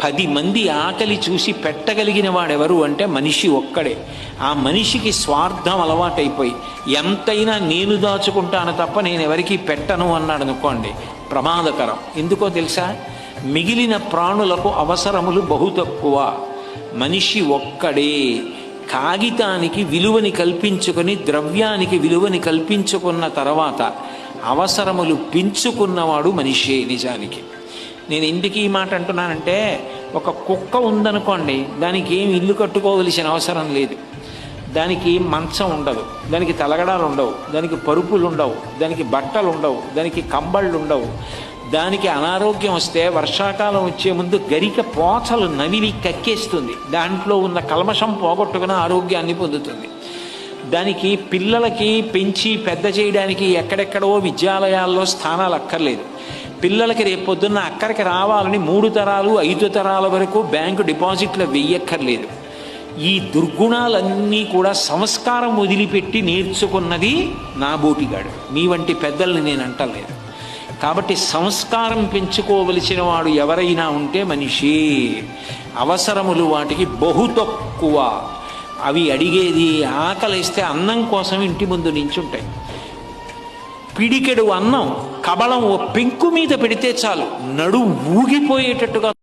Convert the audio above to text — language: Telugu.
10 మంది ఆకలి చూసి పెట్టగలిగిన వాడెవరు అంటే మనిషి ఒక్కడే. ఆ మనిషికి స్వార్థం అలవాటైపోయి ఎంతైనా నేను దాచుకుంటాను తప్ప నేను ఎవరికి పెట్టను అన్నాడు అనుకోండి, ప్రమాదకరం. ఎందుకో తెలుసా? మిగిలిన ప్రాణులకు అవసరములు బహు తక్కువ, మనిషి ఒక్కడే. కాగితానికి విలువని కల్పించుకొని ద్రవ్యానికి విలువని కల్పించుకున్న తర్వాత అవసరములు పెంచుకున్నవాడు మనిషే నిజానికి. నేను ఎందుకు ఈ మాట అంటున్నానంటే, ఒక కుక్క ఉందనుకోండి, దానికి ఏం ఇల్లు కట్టుకోవలసిన అవసరం లేదు, దానికి మంచం ఉండదు, దానికి తలగడాలు ఉండవు, దానికి పరుపులు ఉండవు, దానికి బట్టలు ఉండవు, దానికి కంబళ్ళు ఉండవు. దానికి అనారోగ్యం వస్తే వర్షాకాలం వచ్చే ముందు గరిక పోచలు నవిలి కక్కేస్తుంది, దాంట్లో ఉన్న కల్మషం పోగొట్టుకుని ఆరోగ్యాన్ని పొందుతుంది. దానికి పిల్లలకి పెంచి పెద్ద చేయడానికి ఎక్కడెక్కడో విద్యాలయాల్లో స్థానాలు అక్కర్లేదు. పిల్లలకి రేపొద్దున్న అక్కడికి రావాలని 3 తరాలు 5 తరాల వరకు బ్యాంకు డిపాజిట్లు వెయ్యక్కర్లేదు. ఈ దుర్గుణాలన్నీ కూడా సంస్కారం వదిలిపెట్టి నేర్చుకున్నది నా బోటిగాడు. మీ వంటి పెద్దల్ని నేను అంటలేదు. కాబట్టి సంస్కారం పెంచుకోవలసిన వాడు ఎవరైనా ఉంటే మనిషి. అవసరములు వాటికి బహు తక్కువ. అవి అడిగేది ఆకలిస్తే అన్నం కోసం ఇంటి ముందు నించుంటాయి. పిడికెడు అన్నం కబళం ఓ పెంకు మీద పెడితే చాలు, నడు ఊగిపోయేటట్టుగా